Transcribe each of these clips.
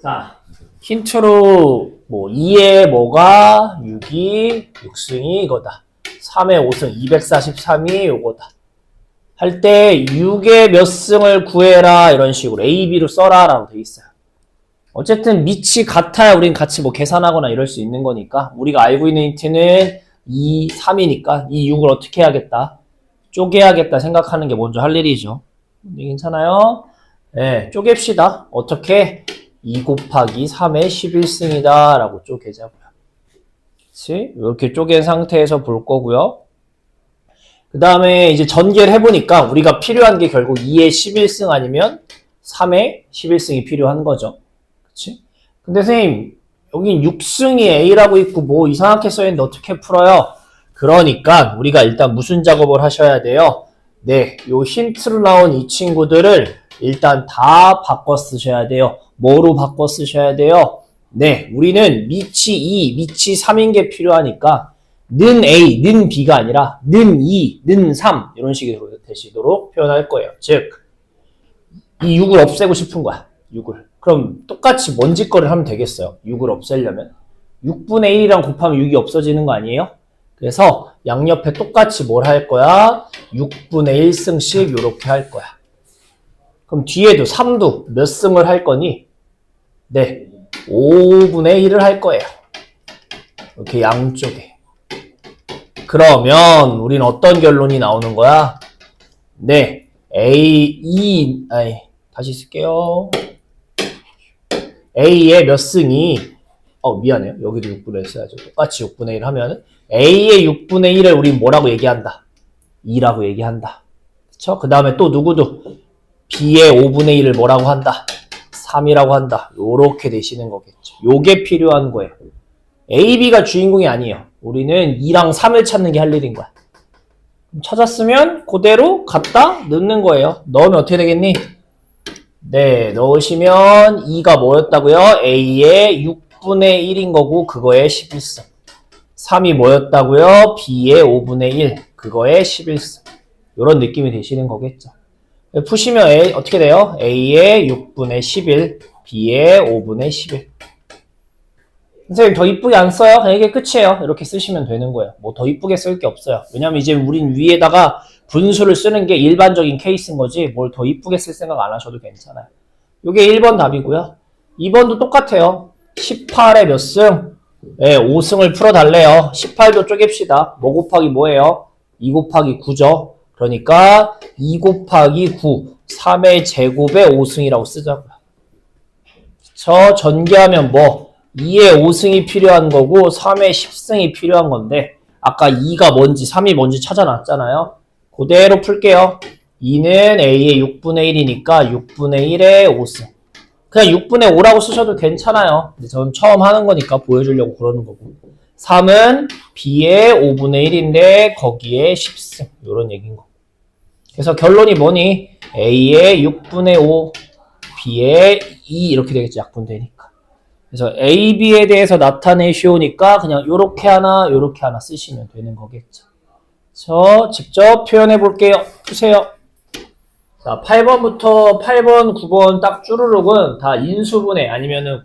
자, 힌트로 뭐 2에 뭐가 6이 6승이 이거다. 3에 5승 243이 요거다. 할 때 6의 몇 승을 구해라 이런 식으로 A, B로 써라 라고 돼 있어요. 어쨌든 밑이 같아야 우린 같이 뭐 계산하거나 이럴 수 있는 거니까 우리가 알고 있는 힌트는 2, 3이니까 이 6을 어떻게 해야겠다. 쪼개야겠다 생각하는 게 먼저 할 일이죠. 괜찮아요? 네, 쪼갭시다. 어떻게? 2 곱하기 3의 11승이다 라고 쪼개자고요. 그치? 이렇게 쪼갠 상태에서 볼 거고요. 그 다음에 이제 전개를 해보니까 우리가 필요한 게 결국 2의 11승 아니면 3의 11승이 필요한 거죠. 그치? 근데 선생님, 여긴 6승이 A라고 있고 뭐 이상하게 써있는데 어떻게 풀어요? 그러니까 우리가 일단 무슨 작업을 하셔야 돼요? 네, 요 힌트로 나온 이 친구들을 일단 다 바꿔 쓰셔야 돼요. 뭐로 바꿔 쓰셔야 돼요? 네, 우리는 밑이 2, 밑이 3인 게 필요하니까 는 A, 는 B가 아니라 는 2, 는 3 이런 식으로 되시도록 표현할 거예요. 즉, 이 6을 없애고 싶은 거야. 6을. 그럼 똑같이 먼지 거를 하면 되겠어요. 6을 없애려면. 6분의 1이랑 곱하면 6이 없어지는 거 아니에요? 그래서 양옆에 똑같이 뭘 할 거야? 6분의 1승씩 이렇게 할 거야. 그럼 뒤에도 3도 몇 승을 할 거니? 네, 5분의 1을 할 거예요. 이렇게 양쪽에. 그러면 우리는 어떤 결론이 나오는 거야? 네, 다시 쓸게요. A의 몇 승이 미안해요. 여기도 6분의 1 써야죠. 똑같이 6분의 1 하면 A의 6분의 1을 우리 뭐라고 얘기한다? 2라고 얘기한다. 그쵸? 그 다음에 또 누구도 B의 5분의 1을 뭐라고 한다? 3이라고 한다. 요렇게 되시는 거겠죠. 요게 필요한 거예요. A, B가 주인공이 아니에요. 우리는 2랑 3을 찾는 게 할 일인 거야. 찾았으면 그대로 갖다 넣는 거예요. 넣으면 어떻게 되겠니? 네, 넣으시면 2가 뭐였다고요? A의 6분의 1인 거고 그거의 11승. 3이 뭐였다고요? B의 5분의 1. 그거의 11승. 이런 느낌이 되시는 거겠죠. 푸시면 A, 어떻게 돼요? A의 6분의 11, B의 5분의 11. 선생님 더 이쁘게 안 써요? 그냥 이게 끝이에요. 이렇게 쓰시면 되는 거예요. 뭐 더 이쁘게 쓸 게 없어요. 왜냐면 이제 우린 위에다가 분수를 쓰는 게 일반적인 케이스인 거지 뭘 더 이쁘게 쓸 생각 안 하셔도 괜찮아요. 이게 1번 답이고요. 2번도 똑같아요. 18에 몇 승? 네, 5승을 풀어달래요. 18도 쪼갭시다. 뭐 곱하기 뭐예요? 2 곱하기 9죠. 그러니까 2 곱하기 9, 3의 제곱에 5승이라고 쓰자고요. 그쵸? 전개하면 뭐? 2의 5승이 필요한 거고 3의 10승이 필요한 건데 아까 2가 뭔지 3이 뭔지 찾아놨잖아요. 그대로 풀게요. 2는 A의 6분의 1이니까 6분의 1의 5승. 그냥 6분의 5라고 쓰셔도 괜찮아요. 근데 저는 처음 하는 거니까 보여주려고 그러는 거고. 3은 B의 5분의 1인데 거기에 10승. 이런 얘기인 거. 그래서 결론이 뭐니? A의 6분의 5, B의 2 이렇게 되겠죠. 약분되니까. 그래서 A, B에 대해서 나타내시오니까 그냥 요렇게 하나 요렇게 하나 쓰시면 되는 거겠죠. 저 직접 표현해 볼게요. 푸세요. 자, 8번부터 8번, 9번 딱 쭈루룩은 다 인수분해 아니면은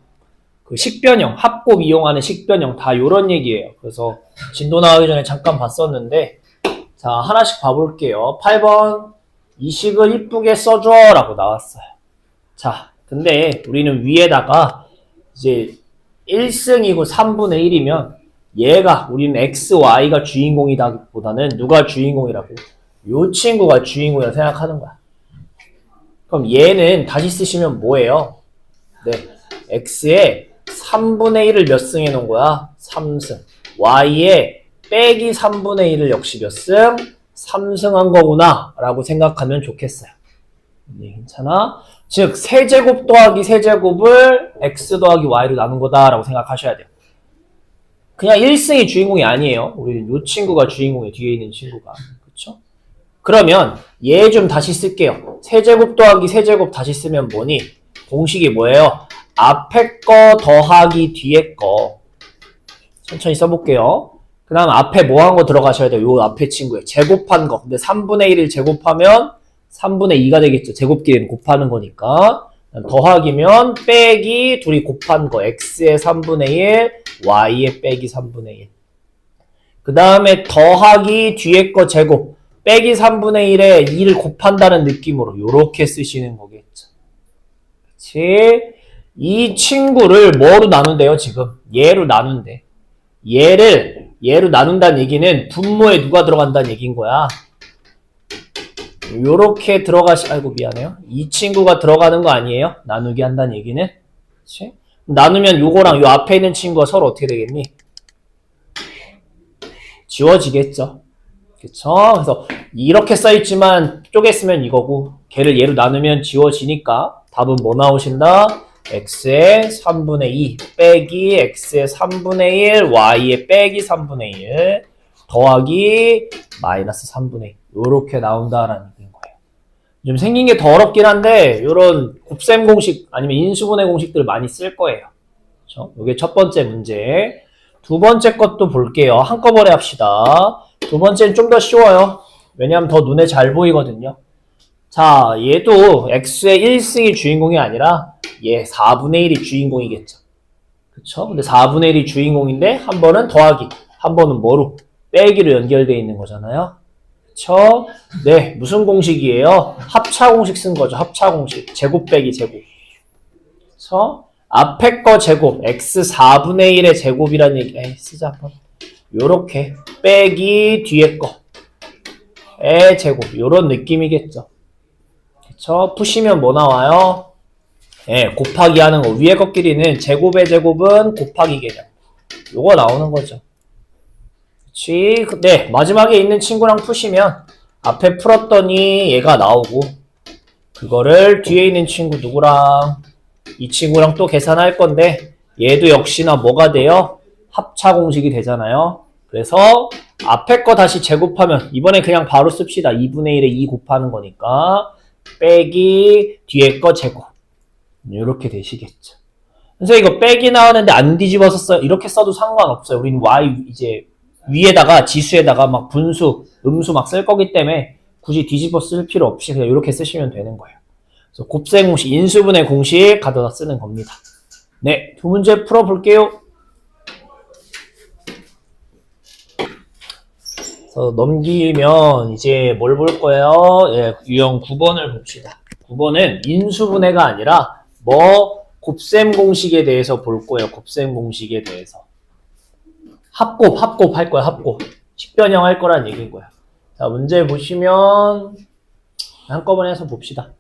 그 식변형, 합곱 이용하는 식변형 다 요런 얘기예요. 그래서 진도 나가기 전에 잠깐 봤었는데 자, 하나씩 봐볼게요. 8번 이 식을 이쁘게 써줘 라고 나왔어요. 자, 근데 우리는 위에다가 이제 1승이고 3분의 1이면 얘가 우리는 X, Y가 주인공이다 보다는 누가 주인공이라고? 요 친구가 주인공이라고 생각하는 거야. 그럼 얘는 다시 쓰시면 뭐예요? 네, X에 3분의 1을 몇 승 해놓은 거야? 3승. Y에 빼기 3분의 1을 역시 몇 승? 3승 한 거구나 라고 생각하면 좋겠어요. 네, 괜찮아? 즉 세제곱 더하기 세제곱을 x 더하기 y로 나눈 거다라고 생각하셔야 돼요. 그냥 1승이 주인공이 아니에요. 우리는 이 친구가 주인공이에요. 뒤에 있는 친구가. 그렇죠? 그러면 얘 좀 다시 쓸게요. 세제곱 더하기 세제곱 다시 쓰면 뭐니? 공식이 뭐예요? 앞에 거 더하기 뒤에 거. 천천히 써볼게요. 그 다음 앞에 뭐 한 거 들어가셔야 돼요. 요 앞에 친구에 제곱한 거. 근데 3분의 1을 제곱하면 3분의 2가 되겠죠. 제곱끼리는 곱하는 거니까. 더하기면 빼기 둘이 곱한 거 x의 3분의 1, y의 빼기 3분의 1. 그 다음에 더하기 뒤에 거 제곱 빼기 3분의 1에 2를 곱한다는 느낌으로 요렇게 쓰시는 거겠죠. 그치? 이 친구를 뭐로 나눈대요 지금? 얘로 나눈대. 얘로 나눈다는 얘기는 분모에 누가 들어간다는 얘기인 거야. 요렇게 아이고 미안해요. 이 친구가 들어가는 거 아니에요? 나누기 한다는 얘기는. 그치? 나누면 요거랑 요 앞에 있는 친구가 서로 어떻게 되겠니? 지워지겠죠. 그쵸? 그래서 이렇게 써있지만 쪼갰으면 이거고 걔를 얘로 나누면 지워지니까 답은 뭐 나오신다? x의 3분의 2 빼기 x의 3분의 1 y의 빼기 3분의 1 더하기 마이너스 3분의 2 요렇게 나온다라는 얘기인 거예요. 좀 생긴 게 더 어렵긴 한데 요런 곱셈 공식 아니면 인수분해 공식들 많이 쓸 거예요. 그렇죠? 요게 첫 번째 문제. 두 번째 것도 볼게요. 한꺼번에 합시다. 두 번째는 좀 더 쉬워요. 왜냐하면 더 눈에 잘 보이거든요. 자, 얘도 x의 1승이 주인공이 아니라 얘 4분의 1이 주인공이겠죠. 그쵸? 근데 4분의 1이 주인공인데 한 번은 더하기, 한 번은 뭐로? 빼기로 연결되어 있는 거잖아요. 그쵸? 네, 무슨 공식이에요? 합차 공식 쓴 거죠. 합차 공식. 제곱 빼기 제곱. 그쵸? 앞에 거 제곱, x 4분의 1의 제곱이라는 얘기, 쓰자 한번. 요렇게 빼기 뒤에 거의 제곱, 요런 느낌이겠죠. 그쵸? 푸시면 뭐 나와요? 예, 곱하기 하는 거. 위에 것끼리는 제곱의 제곱은 곱하기 개념. 요거 나오는 거죠. 그치? 네, 마지막에 있는 친구랑 푸시면 앞에 풀었더니 얘가 나오고 그거를 뒤에 있는 친구 누구랑 이 친구랑 또 계산할 건데 얘도 역시나 뭐가 돼요? 합차 공식이 되잖아요. 그래서 앞에 거 다시 제곱하면 이번에 그냥 바로 씁시다. 2분의 1에 2 곱하는 거니까 빼기 뒤에 거 제곱 이렇게 되시겠죠. 그래서 이거 빼기 나오는데 안 뒤집어서 써요. 이렇게 써도 상관없어요. 우리는 y 이제 위에다가 지수에다가 막 분수, 음수 막 쓸 거기 때문에 굳이 뒤집어 쓸 필요 없이 그냥 이렇게 쓰시면 되는 거예요. 그래서 곱셈 공식, 인수분해 공식 가져다 쓰는 겁니다. 네, 두 문제 풀어볼게요. 그래서 넘기면 이제 뭘 볼 거예요? 예, 유형 9번을 봅시다. 9번은 인수분해가 아니라 뭐 곱셈 공식에 대해서 볼 거예요. 곱셈 공식에 대해서. 합곱 할 거야, 합곱. 식변형 할 거란 얘기인 거야. 자, 문제 보시면 한꺼번에 해서 봅시다.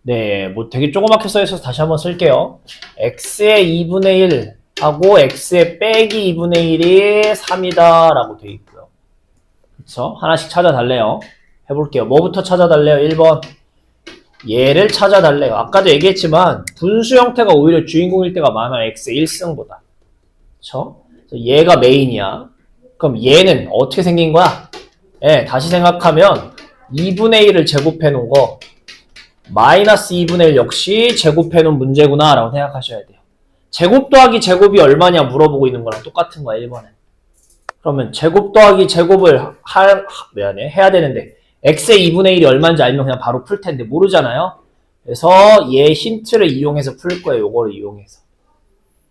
네, 뭐 되게 조그맣게 써있어서 다시 한번 쓸게요. x의 2분의 1 하고 x의 빼기 2분의 1이 3이다 라고 되어 있고요. 그쵸? 하나씩 찾아달래요. 해볼게요. 뭐부터 찾아달래요? 1번. 얘를 찾아달래요. 아까도 얘기했지만 분수 형태가 오히려 주인공일 때가 많아요. x의 1승보다. 그쵸? 얘가 메인이야. 그럼 얘는 어떻게 생긴 거야? 예, 다시 생각하면 2분의 1을 제곱해 놓은 거 마이너스 2분의 1 역시 제곱해 놓은 문제구나 라고 생각하셔야 돼요. 제곱 더하기 제곱이 얼마냐 물어보고 있는 거랑 똑같은 거야 1번은. 그러면 제곱 더하기 제곱을 해야 되는데 x의 2분의 1이 얼마인지 알면 그냥 바로 풀 텐데 모르잖아요. 그래서 얘 힌트를 이용해서 풀 거예요. 요거를 이용해서.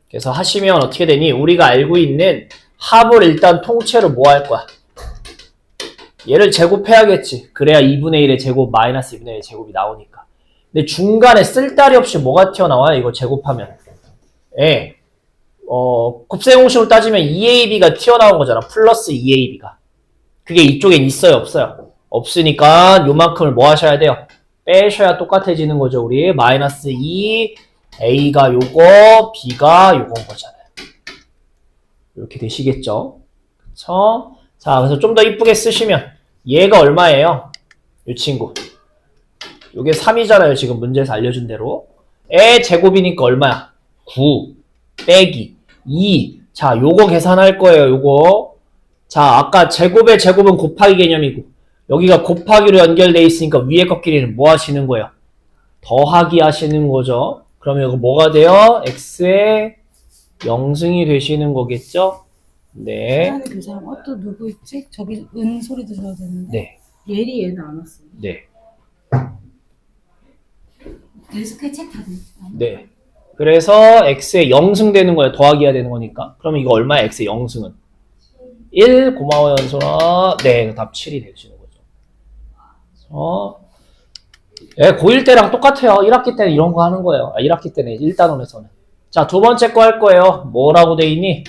그래서 하시면 어떻게 되니? 우리가 알고 있는 합을 일단 통째로 뭐 할 거야? 얘를 제곱해야겠지. 그래야 2분의 1의 제곱 마이너스 2분의 1의 제곱이 나오니까. 근데 중간에 쓸데리 없이 뭐가 튀어나와요? 이거 제곱하면. 예. 곱셈 공식으로 따지면 2ab가 튀어나온 거잖아. 플러스 2ab가. 그게 이쪽엔 있어요? 없어요? 없으니까 요만큼을 뭐 하셔야 돼요? 빼셔야 똑같아지는 거죠. 우리 마이너스 2 A가 요거, B가 요건 거잖아요. 이렇게 되시겠죠? 그쵸? 자, 그래서 좀 더 이쁘게 쓰시면 얘가 얼마예요? 이 친구. 요게 3이잖아요. 지금 문제에서 알려준 대로. 의 제곱이니까 얼마야? 9 빼기 2. 자, 요거 계산할 거예요. 요거. 자, 아까 제곱의 제곱은 곱하기 개념이고 여기가 곱하기로 연결돼 있으니까 위에 것끼리는 뭐 하시는 거예요? 더하기 하시는 거죠. 그러면 이거 뭐가 돼요? x의 0승이 되시는 거겠죠? 네. 그 사람 또 누구 있지? 저기 은 소리 들어야 되는데. 네. 예리 얘는 안 왔어요. 네. 레스크에 책 다 돼. 네. 그래서 x의 0승 되는 거예요. 더하기 해야 되는 거니까. 그러면 이거 얼마야? x의 0승은? 1. 고마워요, 연소나. 네, 답 7이 되시는 거죠. 예, 고1 때랑 똑같아요. 1학기 때는 이런 거 하는 거예요. 1학기 때는 1단원에서는. 자, 두 번째 거 할 거예요. 뭐라고 돼 있니?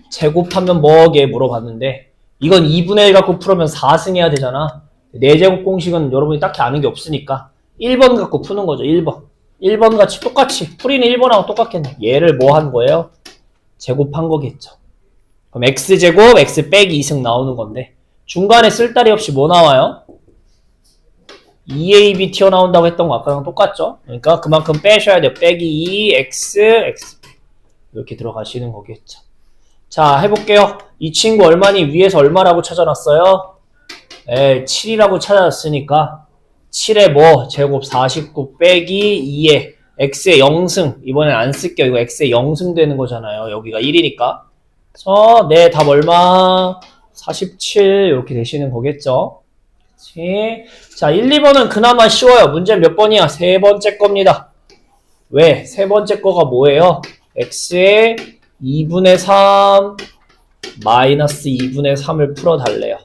제곱하면 뭐게 물어봤는데, 이건 2분의 1 갖고 풀으면 4승 해야 되잖아. 4제곱 공식은 여러분이 딱히 아는 게 없으니까 1번 갖고 푸는 거죠. 1번. 1번 같이 똑같이. 풀이는 1번하고 똑같겠네. 얘를 뭐 한 거예요? 제곱한 거겠죠. 그럼 x제곱, x 빼기 2승 나오는 건데, 중간에 쓸다리 없이 뭐 나와요? 2ab 튀어나온다고 했던 거 아까랑 똑같죠? 그러니까 그만큼 빼셔야 돼요. 빼기 2, x 이렇게 들어가시는 거겠죠. 자, 해볼게요. 이 친구 얼마니? 위에서 얼마라고 찾아놨어요? 7이라고 찾아놨으니까 7에 뭐? 제곱 49 빼기 2에 x의 0승. 이번엔 안 쓸게요. 이거 x의 0승 되는 거잖아요. 여기가 1이니까. 그래서 네, 답 얼마? 47 이렇게 되시는 거겠죠. 그치? 자, 1, 2번은 그나마 쉬워요. 문제 몇 번이야? 세 번째 겁니다. 왜? 세 번째 거가 뭐예요? x의 2분의 3 마이너스 2분의 3을 풀어달래요.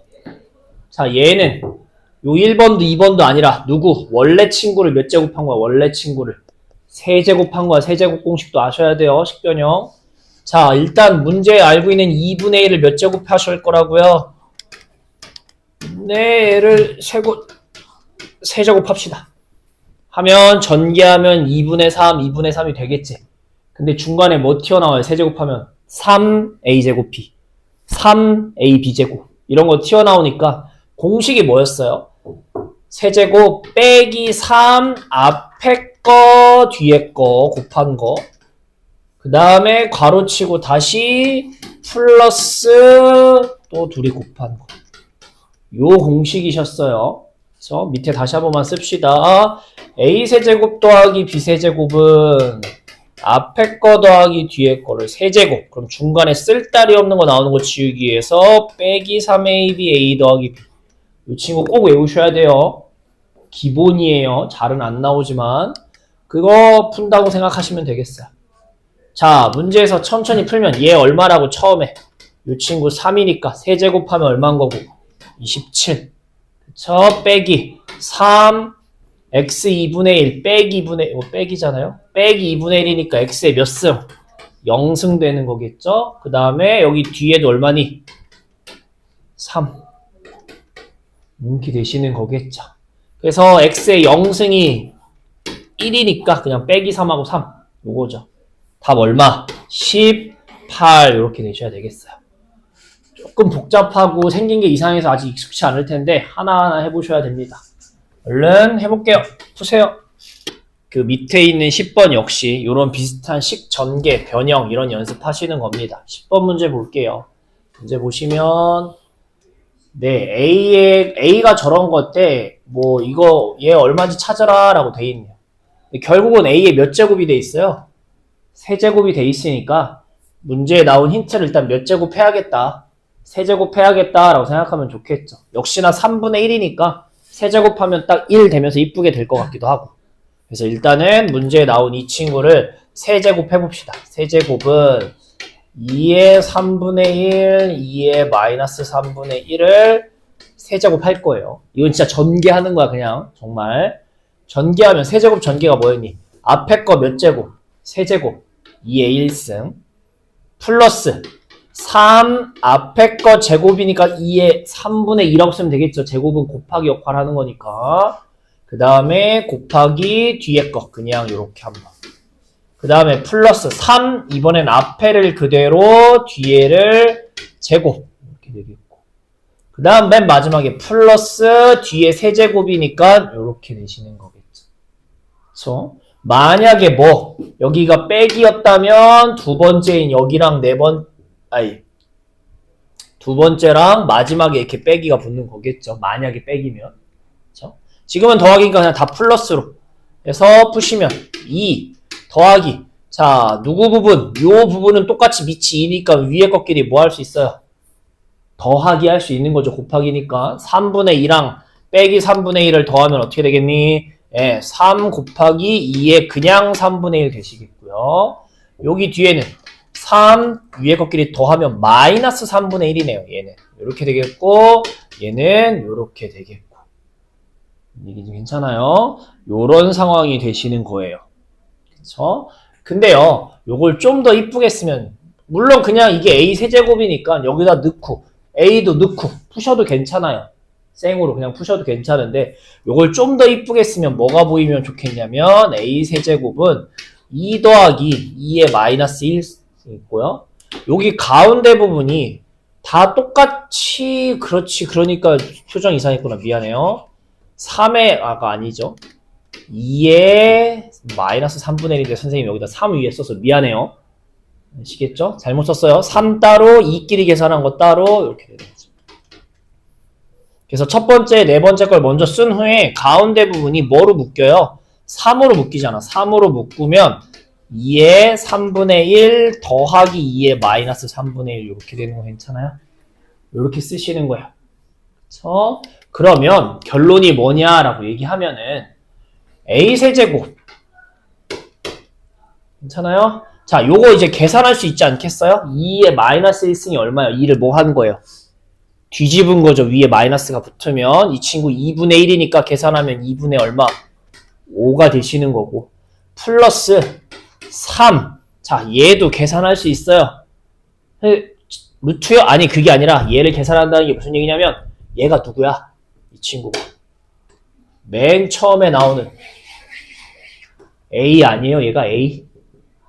자, 얘는 요 1번도 2번도 아니라 누구? 원래 친구를 몇 제곱한 거야? 원래 친구를 세제곱한 거야. 세제곱 공식도 아셔야 돼요. 식변형. 자, 일단 문제에 알고 있는 2분의 1을 몇 제곱하실 거라고요? 네, 얘를 세제곱합시다. 하면 전개하면 2분의 3, 2분의 3이 되겠지. 근데 중간에 뭐 튀어나와요? 세제곱하면 3a제곱이 3ab제곱 이런 거 튀어나오니까 공식이 뭐였어요? 세제곱 빼기 3 앞에 거 뒤에 거 곱한 거, 그 다음에 괄호치고 다시 플러스 또 둘이 곱한 거. 요 공식이셨어요. 그래서 밑에 다시 한 번만 씁시다. a세제곱 더하기 b세제곱은 앞에 거 더하기 뒤에 거를 세제곱. 그럼 중간에 쓸다리 없는 거 나오는 거 지우기 위해서 빼기 3ab a 더하기 b. 이 친구 꼭 외우셔야 돼요. 기본이에요. 잘은 안 나오지만 그거 푼다고 생각하시면 되겠어요. 자, 문제에서 천천히 풀면 얘 얼마라고 처음에 이 친구 3이니까 세제곱하면 얼마인 거고 27. 그쵸? 빼기 3 x 2분의 1 빼기 2분의 1 빼기잖아요. 빼기 2분의 1이니까 x의 몇 승? 0승 되는 거겠죠? 그 다음에 여기 뒤에도 얼마니? 3 이렇게 되시는 거겠죠. 그래서 x의 0승이 1이니까 그냥 빼기 3하고 3 요거죠. 답 얼마? 18 이렇게 되셔야 되겠어요. 조금 복잡하고 생긴 게 이상해서 아직 익숙치 않을 텐데 하나하나 해보셔야 됩니다. 얼른 해볼게요. 푸세요. 그 밑에 있는 10번 역시 이런 비슷한 식 전개, 변형 이런 연습하시는 겁니다. 10번 문제 볼게요. 문제 보시면 네, A가 저런 건데 뭐 이거 얘 얼마인지 찾아라 라고 돼 있네요. 결국은 A에 몇 제곱이 돼 있어요? 세제곱이 돼 있으니까 문제에 나온 힌트를 일단 몇 제곱 해야겠다. 세제곱 해야겠다 라고 생각하면 좋겠죠. 역시나 3분의 1이니까 세제곱하면 딱 1 되면서 이쁘게 될 것 같기도 하고. 그래서 일단은 문제에 나온 이 친구를 세제곱 해봅시다. 세제곱은 2의 3분의 1, 2의 마이너스 3분의 1을 세제곱 할 거예요. 이건 진짜 전개하는 거야, 그냥. 정말. 전개하면 세제곱 전개가 뭐였니? 앞에 거 몇 제곱? 세제곱. 2의 1승. 플러스 3 앞에 거 제곱이니까 2의 3분의 2라고 쓰면 되겠죠. 제곱은 곱하기 역할을 하는 거니까. 그 다음에 곱하기 뒤에 거 그냥 이렇게 한번. 그 다음에 플러스 3 이번엔 앞에를 그대로 뒤에를 제곱 이렇게 되겠고. 그 다음 맨 마지막에 플러스 뒤에 세제곱이니까 이렇게 되시는 거겠죠. 그쵸? 만약에 뭐 여기가 빼기였다면 두 번째인 여기랑 두 번째랑 마지막에 이렇게 빼기가 붙는 거겠죠. 만약에 빼기면. 그쵸? 지금은 더하기니까 그냥 다 플러스로 해서 푸시면 2 더하기. 자, 누구 부분? 요 부분은 똑같이 밑이 2니까 위에 것끼리 뭐 할 수 있어요? 더하기 할 수 있는 거죠. 곱하기니까 3분의 2랑 빼기 3분의 1을 더하면 어떻게 되겠니? 예, 3 곱하기 2의 그냥 3분의 1 되시겠고요. 여기 뒤에는 3 위에 것끼리 더하면 마이너스 3분의 1이네요. 얘는 이렇게 되겠고 얘는 이렇게 되겠고. 이게 좀 괜찮아요? 요런 상황이 되시는 거예요. 그쵸? 근데요, 요걸 좀 더 이쁘게 쓰면, 물론 그냥 이게 A 세제곱이니까 여기다 넣고, A도 넣고, 푸셔도 괜찮아요. 생으로 그냥 푸셔도 괜찮은데, 요걸 좀 더 이쁘게 쓰면 뭐가 보이면 좋겠냐면, A 세제곱은 2 더하기 2의 마이너스 1 있고요. 여기 가운데 부분이 다 똑같이, 그렇지, 그러니까 표정 이상했구나. 미안해요. 3의, 아니죠. 2의 마이너스 3분의 1인데 선생님이 여기다 3 위에 써서 미안해요. 아시겠죠? 잘못 썼어요. 3 따로, 2끼리 계산한 거 따로 이렇게 되는 거죠. 그래서 첫 번째, 네 번째 걸 먼저 쓴 후에 가운데 부분이 뭐로 묶여요? 3으로 묶이잖아. 3으로 묶으면 2의 3분의 1 더하기 2의 마이너스 3분의 1 이렇게 되는 거 괜찮아요? 이렇게 쓰시는 거예요. 그쵸? 그러면 결론이 뭐냐라고 얘기하면은 A 세제곱 괜찮아요? 자, 요거 이제 계산할 수 있지 않겠어요? 2의 마이너스 1승이 얼마예요? 2를 뭐 하는 거예요? 뒤집은 거죠. 위에 마이너스가 붙으면 이 친구 2분의 1이니까 계산하면 2분의 얼마? 5가 되시는 거고 플러스 3. 자, 얘도 계산할 수 있어요. 루트요? 아니, 그게 아니라 얘를 계산한다는 게 무슨 얘기냐면 얘가 누구야? 이 친구가. 맨 처음에 나오는 A 아니에요? 얘가 A.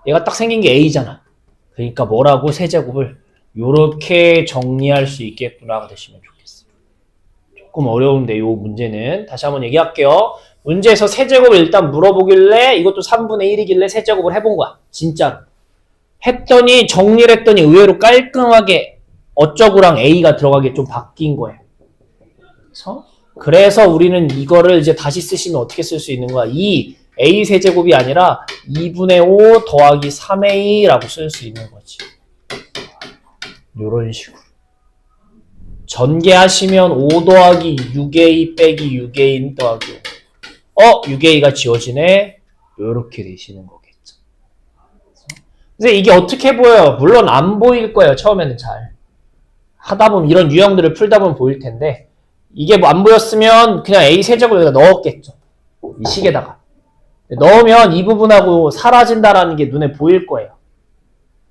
얘가 딱 생긴 게 A잖아. 그러니까 뭐라고? 세제곱을 요렇게 정리할 수 있겠구나가 되시면 좋겠어요. 조금 어려운데 요 문제는 다시 한번 얘기할게요. 문제에서 세제곱을 일단 물어보길래 이것도 3분의 1이길래 세제곱을 해본 거야. 진짜로. 했더니 정리를 했더니 의외로 깔끔하게 어쩌구랑 A가 들어가게 좀 바뀐 거예요. 그래서 우리는 이거를 이제 다시 쓰시면 어떻게 쓸 수 있는 거야? 이 A 세제곱이 아니라 2분의 5 더하기 3A라고 쓸 수 있는 거지. 요런 식으로. 전개하시면 5 더하기 6A 빼기 6A 더하기 6A가 지워지네. 요렇게 되시는 거겠죠. 근데 이게 어떻게 보여요? 물론 안 보일 거예요. 처음에는 잘. 하다 보면 이런 유형들을 풀다 보면 보일 텐데 이게 뭐 안 보였으면 그냥 A 세제곱을 여기다 넣었겠죠. 이 식에다가. 넣으면 이 부분하고 사라진다라는 게 눈에 보일 거예요.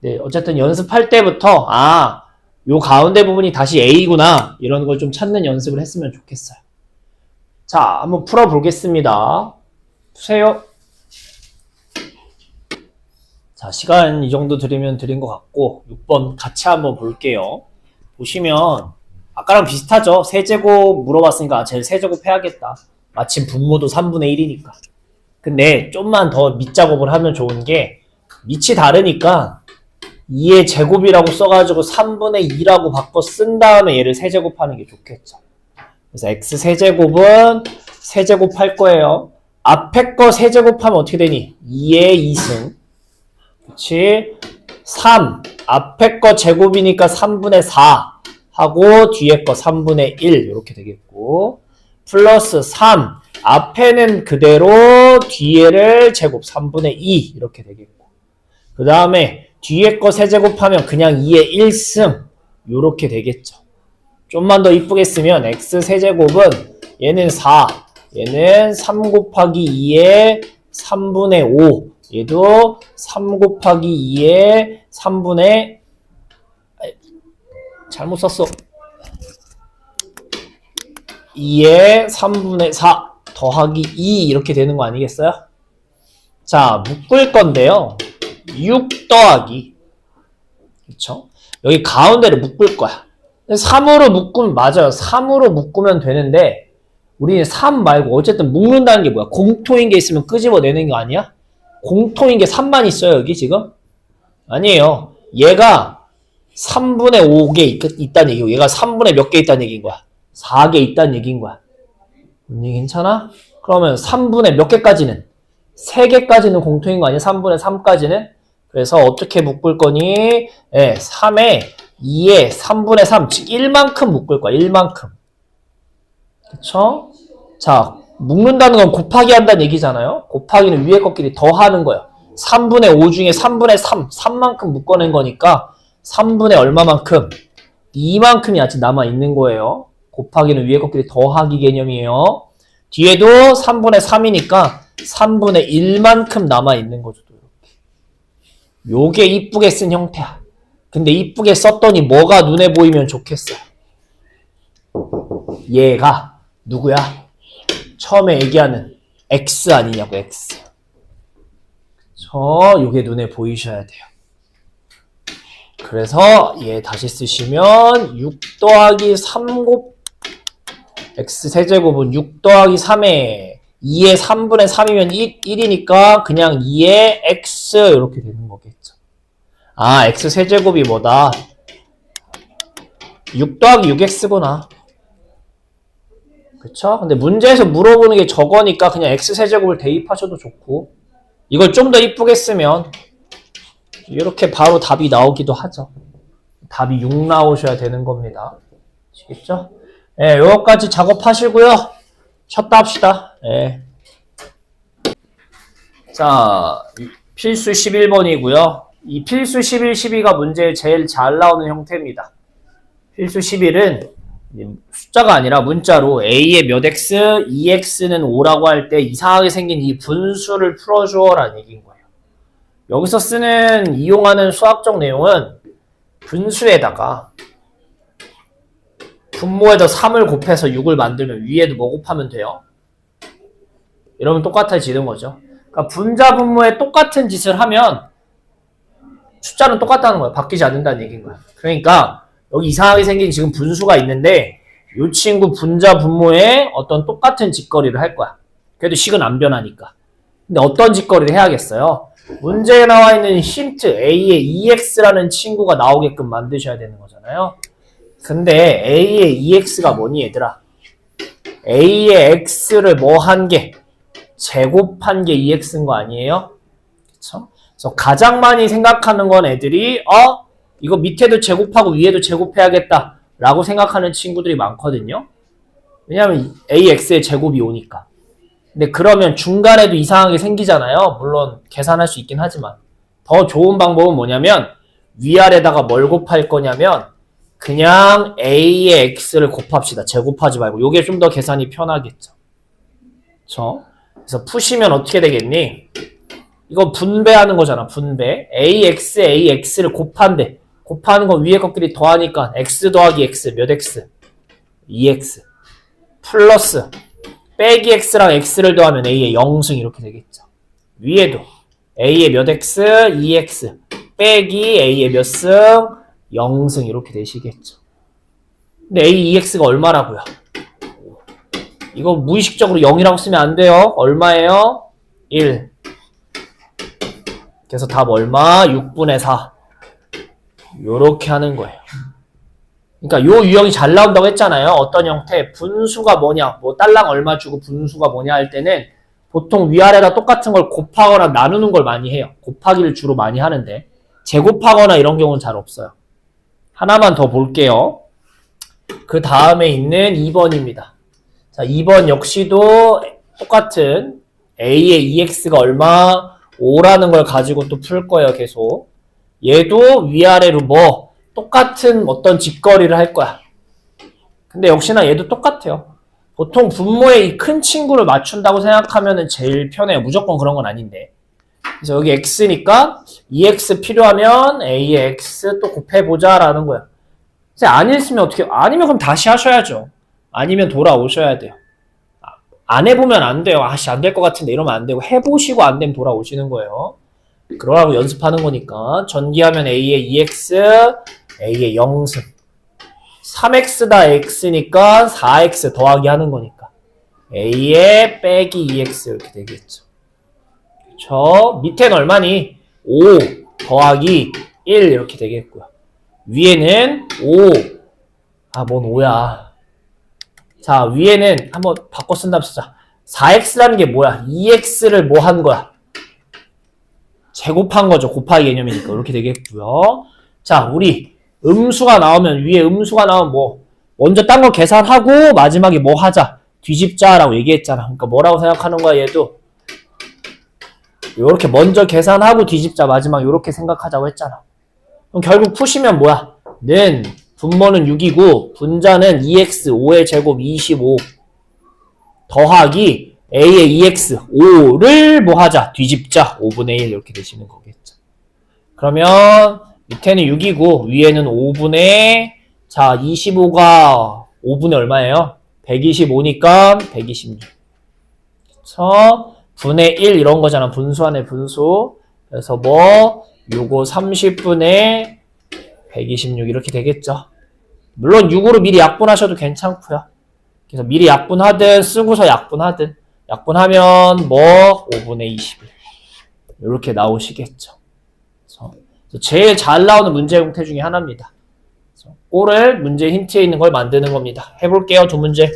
네, 어쨌든 연습할 때부터 요 가운데 부분이 다시 A구나 이런 걸 좀 찾는 연습을 했으면 좋겠어요. 자, 한번 풀어보겠습니다. 푸세요. 자, 시간 이 정도 드리면 드린 것 같고 6번 같이 한번 볼게요. 보시면 아까랑 비슷하죠? 세제곱 물어봤으니까 쟤 세제곱 해야겠다. 마침 분모도 3분의 1이니까. 근데 좀만 더 밑작업을 하면 좋은 게 밑이 다르니까 2의 제곱이라고 써가지고 3분의 2라고 바꿔 쓴 다음에 얘를 세제곱하는 게 좋겠죠. 그래서 x 세제곱은 세제곱 할 거예요. 앞에 거 세제곱하면 어떻게 되니? 2의 2승. 그치? 3. 앞에 거 제곱이니까 3분의 4. 하고 뒤에 거 3분의 1 이렇게 되겠고 플러스 3. 앞에는 그대로 뒤에를 제곱 3분의 2 이렇게 되겠고 그 다음에 뒤에 거 세제곱하면 그냥 2의 1승 이렇게 되겠죠. 좀만 더 이쁘게 쓰면 x 세제곱은 얘는 4 얘는 3 곱하기 2의 3분의 5 얘도 3 곱하기 2의 3분의 잘못 썼어 2의 3분의 4 더하기 2 이렇게 되는 거 아니겠어요? 자, 묶을 건데요. 6 더하기 그쵸? 여기 가운데를 묶을 거야. 3으로 묶으면 맞아요. 3으로 묶으면 되는데 우리는 3 말고 어쨌든 묶는다는 게 뭐야? 공통인 게 있으면 끄집어내는 게 아니야? 공통인 게 3만 있어요. 여기 지금? 아니에요. 얘가 3분의 5개 있다는 얘기고 얘가 3분의 몇 개 있다는 얘기인 거야? 4개 있다는 얘기인 거야. 언니 괜찮아? 그러면 3분의 몇 개까지는? 3개까지는 공통인 거 아니야? 3분의 3까지는? 그래서 어떻게 묶을 거니? 3에 2에 3분의 3, 즉 1만큼 묶을 거야. 1만큼. 그쵸? 자, 묶는다는 건 곱하기 한다는 얘기잖아요. 곱하기는 위에 것끼리 더하는 거예요. 3분의 5 중에 3분의 3, 3만큼 묶어낸 거니까 3분의 얼마만큼? 2만큼이 아직 남아있는 거예요. 곱하기는 위에 것끼리 더하기 개념이에요. 뒤에도 3분의 3이니까 3분의 1만큼 남아있는 거죠. 요게 이쁘게 쓴 형태야. 근데 이쁘게 썼더니 뭐가 눈에 보이면 좋겠어요? 얘가 누구야? 처음에 얘기하는 X 아니냐고, X. 요게 눈에 보이셔야 돼요. 그래서 얘 다시 쓰시면 6 더하기 3 곱 X 세제곱은 6 더하기 3에 2의 3분의 3이면 1이니까 그냥 2의 X 이렇게 되는 거겠죠. 아, X 세제곱이 뭐다? 6 더하기 6X구나. 그쵸? 근데 문제에서 물어보는 게 저거니까 그냥 X 세제곱을 대입하셔도 좋고, 이걸 좀 더 이쁘게 쓰면 이렇게 바로 답이 나오기도 하죠. 답이 6 나오셔야 되는 겁니다. 아시겠죠? 예, 요거까지 작업하시고요. 쉬었다 합시다. 예. 자, 필수 11번이고요. 이 필수 11, 12가 문제에 제일 잘 나오는 형태입니다. 필수 11은 숫자가 아니라 문자로 A의 몇 X, 2X는 5라고 할 때 이상하게 생긴 이 분수를 풀어주어라는 얘기인 거예요. 여기서 이용하는 수학적 내용은 분수에다가 분모에다 3을 곱해서 6을 만들면 위에도 뭐 곱하면 돼요? 이러면 똑같아지는 거죠. 그러니까 분자 분모에 똑같은 짓을 하면 숫자는 똑같다는 거예요. 바뀌지 않는다는 얘기인 거예요. 그러니까 여기 이상하게 생긴 지금 분수가 있는데 이 친구 분자 분모에 어떤 똑같은 짓거리를 할 거야. 그래도 식은 안 변하니까. 근데 어떤 짓거리를 해야겠어요? 문제에 나와 있는 힌트 A의 2X라는 친구가 나오게끔 만드셔야 되는 거잖아요. 근데 A의 2X가 뭐니 얘들아? A의 X를 뭐 한 게? 제곱한 게 2X인 거 아니에요? 그쵸? 그래서 가장 많이 생각하는 건 애들이 이거 밑에도 제곱하고 위에도 제곱해야겠다 라고 생각하는 친구들이 많거든요. 왜냐면 AX의 제곱이 오니까. 근데 그러면 중간에도 이상하게 생기잖아요. 물론 계산할 수 있긴 하지만 더 좋은 방법은 뭐냐면 위아래다가 뭘 곱할 거냐면 그냥 A의 X를 곱합시다. 제곱하지 말고. 요게 좀 더 계산이 편하겠죠. 그쵸? 그래서 푸시면 어떻게 되겠니? 이거 분배하는 거잖아. 분배. AX, AX를 곱한대. 곱하는 거 위에 것끼리 더하니까 X 더하기 X 몇 X? 2X. 플러스 빼기 X랑 X를 더하면 A의 0승 이렇게 되겠죠. 위에도 A의 몇 X, 2X. 빼기 A의 몇 승? 0승 이렇게 되시겠죠. 근데 A, 2X가 얼마라고요? 이거 무의식적으로 0이라고 쓰면 안 돼요. 얼마예요? 1. 그래서 답 얼마? 6분의 4. 요렇게 하는 거예요. 그러니까 요 유형이 잘 나온다고 했잖아요. 어떤 형태? 분수가 뭐냐? 뭐 딸랑 얼마 주고 분수가 뭐냐 할 때는 보통 위아래가 똑같은 걸 곱하거나 나누는 걸 많이 해요. 곱하기를 주로 많이 하는데 제곱하거나 이런 경우는 잘 없어요. 하나만 더 볼게요. 그 다음에 있는 2번입니다. 자, 2번 역시도 똑같은 A의 2X가 얼마? 5라는 걸 가지고 또 풀 거예요, 계속. 얘도 위아래로 뭐 똑같은 어떤 짓거리를 할 거야. 근데 역시나 얘도 똑같아요. 보통 분모의 이 큰 친구를 맞춘다고 생각하면 제일 편해요. 무조건 그런 건 아닌데. 그래서 여기 X니까 2X 필요하면 A의 X 또 곱해보자 라는 거예요. 아니었으면 어떻게, 아니면 그럼 다시 하셔야죠. 아니면 돌아오셔야 돼요. 안 해보면 안 돼요. 안 될 것 같은데 이러면 안 되고 해보시고 안 되면 돌아오시는 거예요. 그러라고 연습하는 거니까 전기하면 A의 2X, A의 0승 3X다 X니까 4X 더하기 하는 거니까 A의 빼기 2X 이렇게 되겠죠. 그쵸? 밑에는 얼마니? 5 더하기 1 이렇게 되겠고요. 위에는 5 뭔 5야. 자, 위에는 한번 바꿔 쓴다면 쓰자. 4X라는 게 뭐야? 2X를 뭐 한 거야? 제곱한 거죠. 곱하기 개념이니까. 이렇게 되겠고요. 자, 우리 음수가 나오면, 위에 음수가 나오면 뭐, 먼저 딴 거 계산하고, 마지막에 뭐 하자? 뒤집자라고 얘기했잖아. 그러니까 뭐라고 생각하는 거야, 얘도? 요렇게 먼저 계산하고 뒤집자 마지막 요렇게 생각하자고 했잖아. 그럼 결국 푸시면 뭐야? 는 분모는 6이고 분자는 2x 5의 제곱 25 더하기 a의 2x 5를 뭐 하자? 뒤집자 5분의 1 이렇게 되시는 거겠죠. 그러면 밑에는 6이고 위에는 5분의 자 25가 5분의 얼마예요? 125니까 126. 그쵸? 분의 1 이런 거잖아. 분수하네 분수. 그래서 뭐 요거 30분의 126 이렇게 되겠죠. 물론 6으로 미리 약분하셔도 괜찮고요. 그래서 미리 약분하든 쓰고서 약분하든 약분하면 뭐 5분의 21 이렇게 나오시겠죠. 그래서 제일 잘 나오는 문제 형태 중에 하나입니다. 꼴을 문제 힌트에 있는 걸 만드는 겁니다. 해볼게요. 두 문제.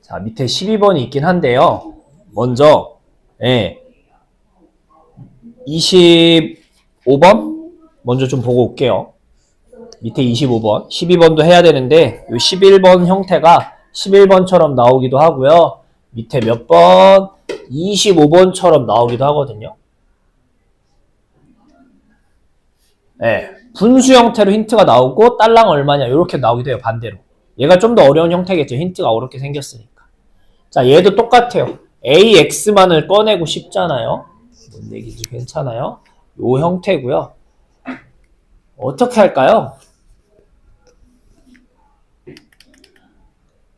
자, 밑에 12번이 있긴 한데요. 먼저 25번 먼저 좀 보고 올게요. 밑에 25번, 12번도 해야 되는데 이 11번 형태가 11번처럼 나오기도 하고요. 밑에 몇 번? 25번처럼 나오기도 하거든요. 분수 형태로 힌트가 나오고 딸랑 얼마냐 이렇게 나오기도 해요. 반대로. 얘가 좀 더 어려운 형태겠죠. 힌트가 어렵게 생겼으니까. 자, 얘도 똑같아요. AX만을 꺼내고 싶잖아요. 뭔 얘기인지 괜찮아요? 요 형태고요. 어떻게 할까요?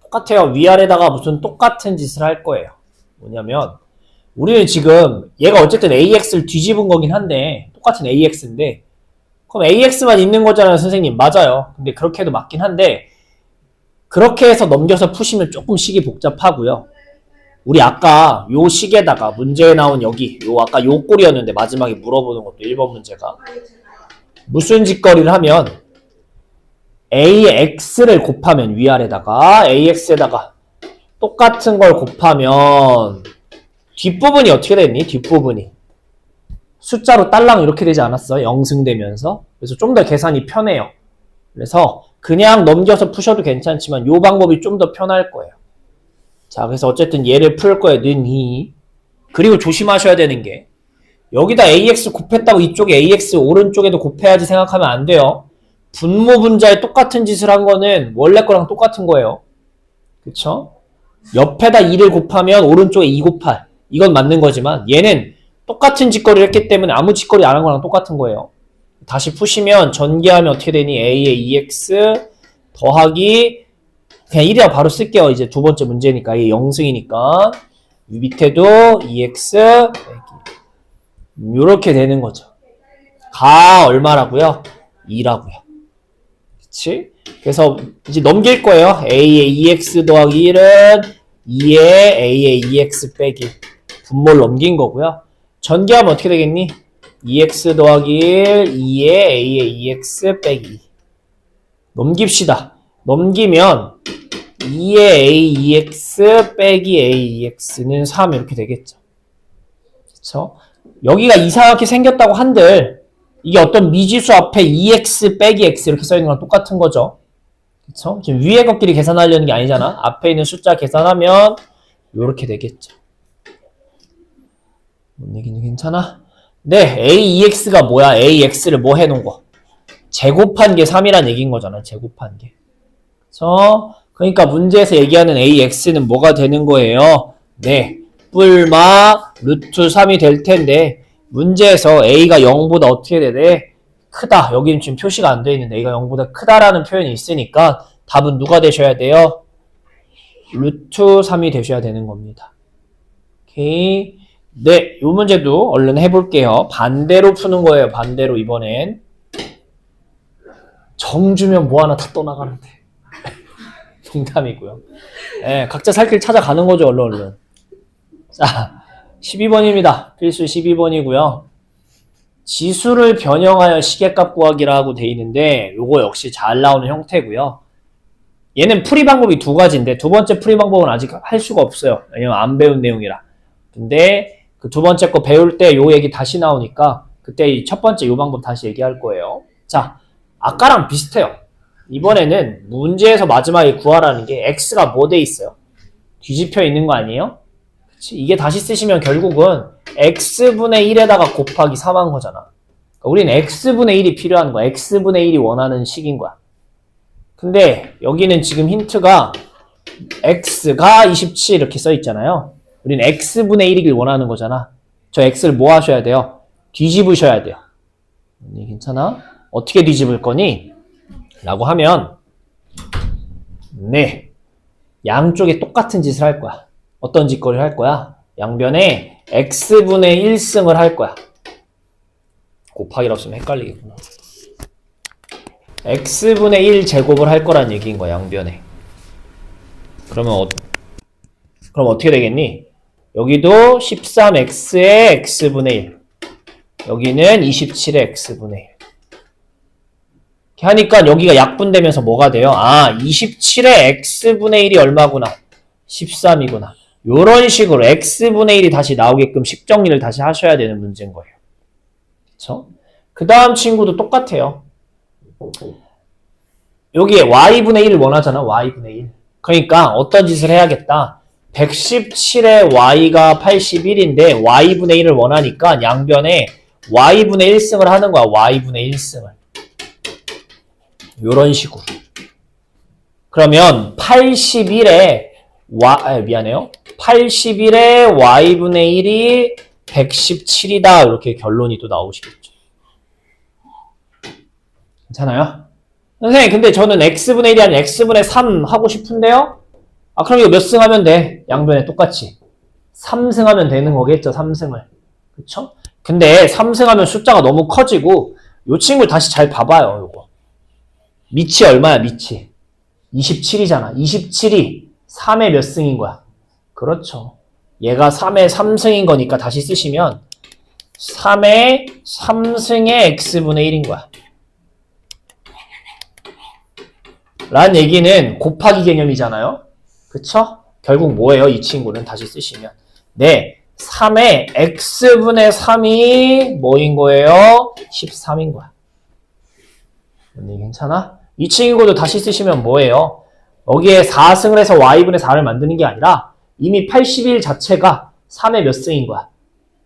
똑같아요. 위아래다가 무슨 똑같은 짓을 할 거예요. 뭐냐면 우리는 지금 얘가 어쨌든 AX를 뒤집은 거긴 한데 똑같은 AX인데 그럼 AX만 있는 거잖아요. 선생님. 맞아요. 근데 그렇게 해도 맞긴 한데 그렇게 해서 넘겨서 푸시면 조금 식이 복잡하고요. 우리 아까 요 식에다가 문제에 나온 여기 요 아까 요 꼴이었는데 마지막에 물어보는 것도 1번 문제가 무슨 짓거리를 하면 AX를 곱하면 위아래다가 AX에다가 똑같은 걸 곱하면 뒷부분이 어떻게 됐니? 뒷부분이 숫자로 딸랑 이렇게 되지 않았어? 영승되면서. 그래서 좀 더 계산이 편해요. 그래서 그냥 넘겨서 푸셔도 괜찮지만 이 방법이 좀 더 편할 거예요. 자, 그래서 어쨌든 얘를 풀 거예요. 는이. 그리고 조심하셔야 되는 게 여기다 AX 곱했다고 이쪽에 AX 오른쪽에도 곱해야지 생각하면 안 돼요. 분모 분자에 똑같은 짓을 한 거는 원래 거랑 똑같은 거예요. 그쵸? 옆에다 2를 곱하면 오른쪽에 2 곱할. 이건 맞는 거지만 얘는 똑같은 짓거리를 했기 때문에 아무 짓거리 안 한 거랑 똑같은 거예요. 다시 푸시면 전개하면 어떻게 되니? A의 2X 더하기 그냥 1이라고 바로 쓸게요. 이제 두 번째 문제니까 이게 0승이니까 밑에도 2X 이렇게 되는 거죠. 가 얼마라고요? 2라고요. 그치? 그래서 이제 넘길 거예요. A의 2X 더하기 1은 2의 A의 2X 빼기 분모를 넘긴 거고요. 전개하면 어떻게 되겠니? 2x 더하기 1, 2의 a의 2x 빼기 2. 넘깁시다. 넘기면 2의 a 2x 빼기 a 2x는 3 이렇게 되겠죠. 그쵸? 여기가 이상하게 생겼다고 한들 이게 어떤 미지수 앞에 2x 빼기 x 이렇게 써있는 거랑 똑같은 거죠. 그쵸? 지금 위에 것끼리 계산하려는 게 아니잖아. 앞에 있는 숫자 계산하면 이렇게 되겠죠. 뭔 얘기는 괜찮아? 네, AEX가 뭐야? AX를 뭐 해놓은 거? 제곱한 게 3이란 얘기인 거잖아. 제곱한 게. 그쵸? 그러니까 문제에서 얘기하는 AX는 뭐가 되는 거예요? 네, 뿔마 루트 3이 될 텐데 문제에서 A가 0보다 어떻게 되대? 크다. 여기는 지금 표시가 안 돼 있는데 A가 0보다 크다라는 표현이 있으니까 답은 누가 되셔야 돼요? 루트 3이 되셔야 되는 겁니다. 오케이. 네, 이 문제도 얼른 해볼게요. 반대로 푸는 거예요. 반대로 이번엔. 정주면 뭐 하나 다 떠나가는데. 농담이고요. 네, 각자 살 길 찾아가는 거죠. 얼른. 자, 12번입니다. 필수 12번이고요. 지수를 변형하여 시계값 구하기라고 돼 있는데 요거 역시 잘 나오는 형태고요. 얘는 풀이 방법이 두 가지인데 두 번째 풀이 방법은 아직 할 수가 없어요. 왜냐면 안 배운 내용이라. 근데 그 두 번째 거 배울 때 요 얘기 다시 나오니까 그때 이 첫 번째 요 방법 다시 얘기할 거예요. 자, 아까랑 비슷해요. 이번에는 문제에서 마지막에 구하라는 게 x가 뭐 돼 있어요? 뒤집혀 있는 거 아니에요? 그치? 이게 다시 쓰시면 결국은 x분의 1에다가 곱하기 3한 거잖아. 그러니까 우리는 x분의 1이 필요한 거야. x분의 1이 원하는 식인 거야. 근데 여기는 지금 힌트가 x가 27 이렇게 써 있잖아요. 우리는 x분의 1이길 원하는 거잖아. 저 x를 뭐 하셔야 돼요? 뒤집으셔야 돼요. 괜찮아? 어떻게 뒤집을 거니? 라고 하면 네, 양쪽에 똑같은 짓을 할 거야. 어떤 짓거리를 할 거야? 양변에 x분의 1승을 할 거야. 곱하기라고 쓰면 헷갈리겠구나. x분의 1 제곱을 할 거란 얘기인 거야, 양변에. 그럼 어떻게 되겠니? 여기도 13x의 x분의 1. 여기는 27의 x분의 1. 이렇게 하니까 여기가 약분되면서 뭐가 돼요? 아, 27의 x분의 1이 얼마구나? 13이구나. 요런 식으로 x분의 1이 다시 나오게끔 식정리를 다시 하셔야 되는 문제인 거예요. 그쵸? 그 다음 친구도 똑같아요. 여기에 y분의 1을 원하잖아. y분의 1. 그러니까 어떤 짓을 해야겠다. 117에 y가 81인데 y분의 1을 원하니까 양변에 y분의 1승을 하는 거야. y분의 1승을. 요런 식으로. 그러면 81에 미안해요. 81에 y분의 1이 117이다. 이렇게 결론이 또 나오시겠죠. 괜찮아요? 선생님, 근데 저는 x분의 1이 아니라 x분의 3 하고 싶은데요? 아, 그럼 이거 몇 승 하면 돼? 양변에 똑같이. 3승 하면 되는 거겠죠, 3승을. 그쵸? 근데 3승 하면 숫자가 너무 커지고, 요 친구 다시 잘 봐봐요, 요거. 밑이 얼마야, 밑이? 27이잖아. 27이 3의 몇 승인 거야? 그렇죠. 얘가 3의 3승인 거니까 다시 쓰시면 3의 3승의 x분의 1인 거야. 라는 얘기는 곱하기 개념이잖아요. 그쵸? 결국 뭐예요? 이 친구는 다시 쓰시면. 네, 3의 x분의 3이 뭐인 거예요? 13인 거야. 괜찮아? 이 친구도 다시 쓰시면 뭐예요? 여기에 4승을 해서 y분의 4를 만드는 게 아니라 이미 81 자체가 3의 몇 승인 거야?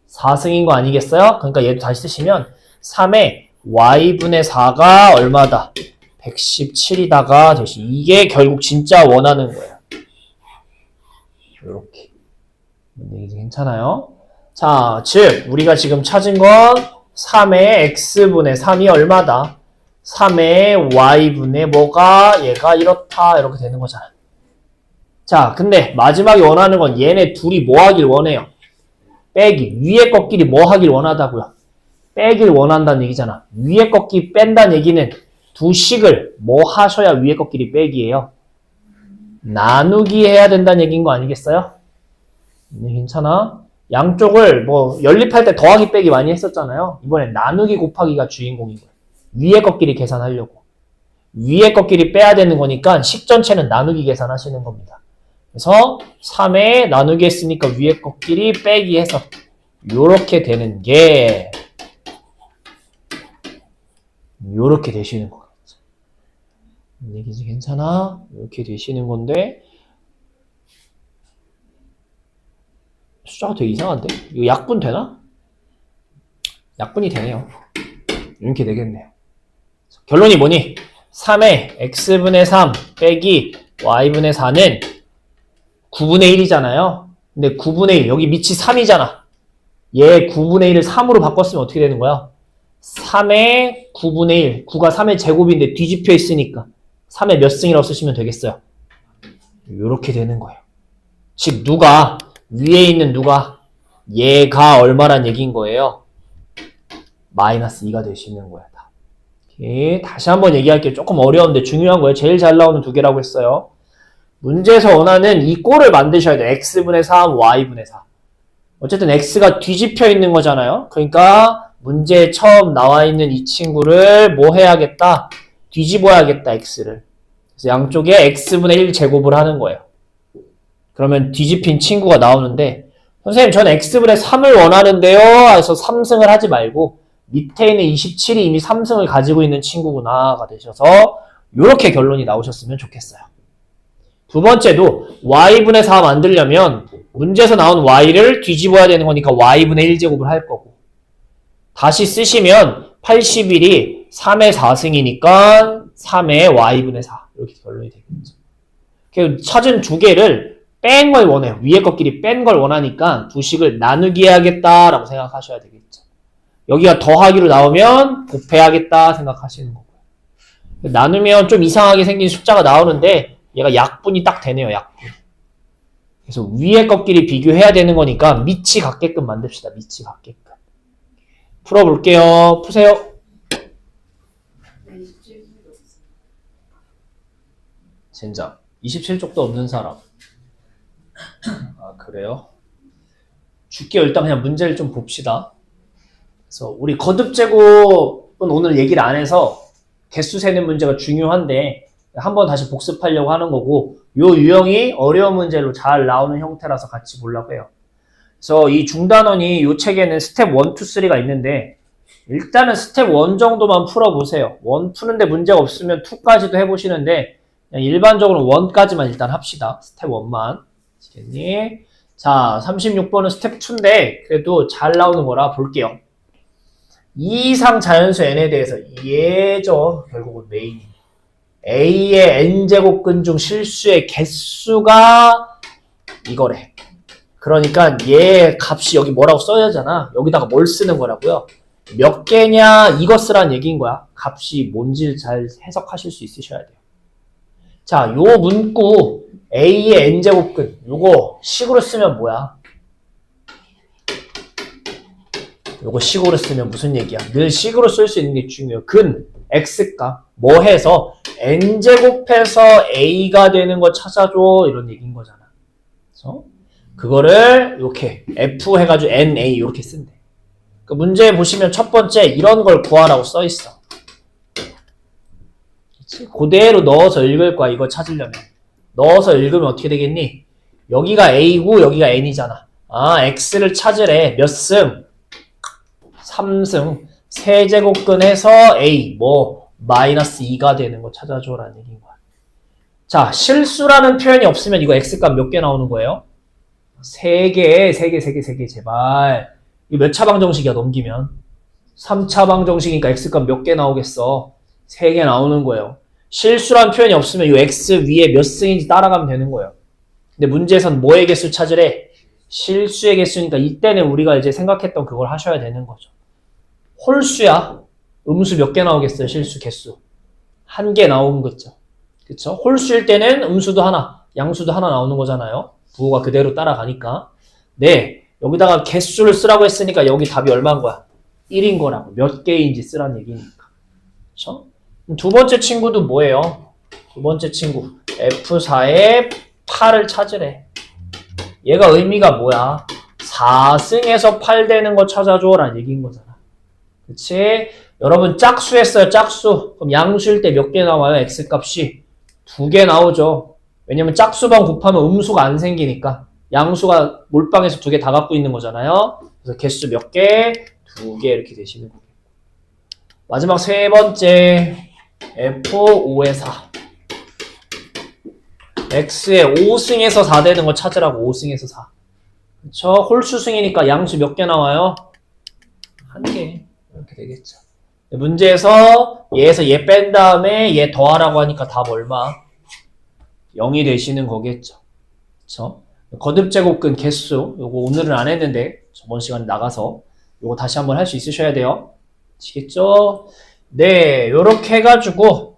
4승인 거 아니겠어요? 그러니까 얘도 다시 쓰시면 3의 y분의 4가 얼마다? 117이다가 되시. 이게 결국 진짜 원하는 거예요. 이렇게. 괜찮아요? 자, 즉 우리가 지금 찾은 건 3의 x분의 3이 얼마다? 3의 y분의 뭐가 얘가 이렇다 이렇게 되는 거잖아. 자, 근데 마지막에 원하는 건 얘네 둘이 뭐 하길 원해요? 빼기. 위에 것끼리 뭐 하길 원하다고요? 빼길 원한다는 얘기잖아. 위에 것끼리 뺀다는 얘기는 두 식을 뭐 하셔야 위에 것끼리 빼기예요? 나누기 해야 된다는 얘기인 거 아니겠어요? 괜찮아? 양쪽을 뭐 연립할 때 더하기 빼기 많이 했었잖아요. 이번엔 나누기 곱하기가 주인공인 거예요. 위에 것끼리 계산하려고. 위에 것끼리 빼야 되는 거니까 식 전체는 나누기 계산하시는 겁니다. 그래서 3에 나누기 했으니까 위에 것끼리 빼기 해서 요렇게 되는 게 요렇게 되시는 거 같죠. 얘기지 괜찮아? 이렇게 되시는 건데 숫자가 되게 이상한데? 이거 약분 되나? 약분이 되네요. 이렇게 되겠네요. 결론이 뭐니? 3의 x분의 3 빼기 y분의 4는 9분의 1이잖아요. 근데 9분의 1, 여기 밑이 3이잖아. 얘 9분의 1을 3으로 바꿨으면 어떻게 되는 거야? 3의 9분의 1, 9가 3의 제곱인데 뒤집혀 있으니까 3의 몇 승이라고 쓰시면 되겠어요? 이렇게 되는 거예요. 즉 누가 위에 있는 누가 얘가 얼마란 얘기인 거예요? 마이너스 2가 되시는 거야. 다. 오케이. 다시 한번 얘기할게요. 조금 어려운데 중요한 거예요. 제일 잘 나오는 두 개라고 했어요. 문제에서 원하는 이 꼴을 만드셔야 돼요. x분의 3, y분의 4. 어쨌든 x가 뒤집혀 있는 거잖아요. 그러니까 문제에 처음 나와 있는 이 친구를 뭐 해야겠다? 뒤집어야겠다, x를. 그래서 양쪽에 x분의 1 제곱을 하는 거예요. 그러면 뒤집힌 친구가 나오는데 선생님, 전 x분의 3을 원하는데요. 해서 3승을 하지 말고 밑에 있는 27이 이미 3승을 가지고 있는 친구구나가 되셔서 이렇게 결론이 나오셨으면 좋겠어요. 두 번째도 y분의 4 만들려면 문제에서 나온 y를 뒤집어야 되는 거니까 y분의 1제곱을 할 거고, 다시 쓰시면 81이 3의 4승이니까 3의 y분의 4 이렇게 결론이 되겠죠. 그 찾은 두 개를 뺀 걸 원해요. 위에 것끼리 뺀 걸 원하니까 두 식을 나누기 해야겠다라고 생각하셔야 되겠죠. 여기가 더하기로 나오면 곱해야겠다 생각하시는 거고요. 나누면 좀 이상하게 생긴 숫자가 나오는데 얘가 약분이 딱 되네요. 약분. 그래서 위에 것끼리 비교해야 되는 거니까 밑이 같게끔 만듭시다. 밑이 같게끔. 풀어볼게요. 푸세요. 젠장. 27쪽도 없는 사람. 아, 그래요? 줄게요. 일단 그냥 문제를 좀 봅시다. 그래서 우리 거듭제곱은 오늘 얘기를 안 해서 개수 세는 문제가 중요한데 한번 다시 복습하려고 하는 거고, 요 유형이 어려운 문제로 잘 나오는 형태라서 같이 보려고 해요. 그래서 이 중단원이 요 책에는 스텝 1, 2, 3가 있는데 일단은 스텝 1 정도만 풀어보세요. 1 푸는데 문제가 없으면 2까지도 해보시는데 그냥 일반적으로 1까지만 일단 합시다. 스텝 1만. 아시겠니? 자, 36번은 스텝 2인데 그래도 잘 나오는 거라 볼게요. 이상 자연수 n에 대해서 얘죠. 결국은 메인이. A의 n제곱근 중 실수의 개수가 이거래. 그러니까 얘 값이 여기 뭐라고 써야 하잖아. 여기다가 뭘 쓰는 거라고요? 몇 개냐 이거 쓰라는 얘기인 거야. 값이 뭔지 잘 해석하실 수 있으셔야 돼요. 자, 요 문구 A의 n제곱근 요거 식으로 쓰면 뭐야? 요거 식으로 쓰면 무슨 얘기야? 늘 식으로 쓸 수 있는 게 중요해요. 근, x값, 뭐 해서 n제곱해서 a가 되는 거 찾아줘 이런 얘기인 거잖아. 그래서 그거를 이렇게 f 해가지고 na 이렇게 쓴대. 그 문제 보시면 첫 번째 이런 걸 구하라고 써 있어. 그치? 그대로 넣어서 읽을 거야. 이거 찾으려면. 넣어서 읽으면 어떻게 되겠니? 여기가 a고 여기가 n이잖아. 아, x를 찾으래. 몇 승? 3승. 세제곱근 해서 a 뭐 마이너스 2가 되는 거 찾아줘라는 얘기인 거야. 자, 실수라는 표현이 없으면 이거 x값 몇 개 나오는 거예요? 3개 제발. 이거 몇 차 방정식이야 넘기면? 3차 방정식이니까 x값 몇 개 나오겠어? 3개 나오는 거예요. 실수란 표현이 없으면 이 x 위에 몇 승인지 따라가면 되는 거예요. 근데 문제에선 뭐의 개수 찾으래? 실수의 개수니까 이때는 우리가 이제 생각했던 그걸 하셔야 되는 거죠. 홀수야. 음수 몇 개 나오겠어요? 실수 개수. 1개 나오는 거죠. 그쵸? 홀수일 때는 음수도 하나, 양수도 하나 나오는 거잖아요. 부호가 그대로 따라가니까. 네. 여기다가 개수를 쓰라고 했으니까 여기 답이 얼마인 거야? 1인 거라고. 몇 개인지 쓰라는 얘기니까. 그쵸? 두 번째 친구도 뭐예요? 두 번째 친구. F4의 8을 찾으래. 얘가 의미가 뭐야? 4승에서 8 되는 거 찾아줘라는 얘기인 거잖아. 그치? 여러분 짝수 했어요. 짝수. 그럼 양수일 때 몇 개 나와요? x값이 2개 나오죠. 왜냐면 짝수방 곱하면 음수가 안 생기니까. 양수가 몰빵해서 2개 다 갖고 있는 거잖아요. 그래서 개수 몇 개? 2개 이렇게 되시는 거예요. 마지막 세 번째 F5의 4. X의 5승에서 4 되는 거 찾으라고. 5승에서 4. 그쵸? 홀수승이니까 양수 몇 개 나와요? 1개. 이렇게 되겠죠. 문제에서 얘에서 얘 뺀 다음에 얘 더하라고 하니까 답 얼마? 0이 되시는 거겠죠. 그쵸? 거듭제곱근 개수. 요거 오늘은 안 했는데 저번 시간에 나가서 요거 다시 한번 할 수 있으셔야 돼요. 아시겠죠? 네, 요렇게 해가지고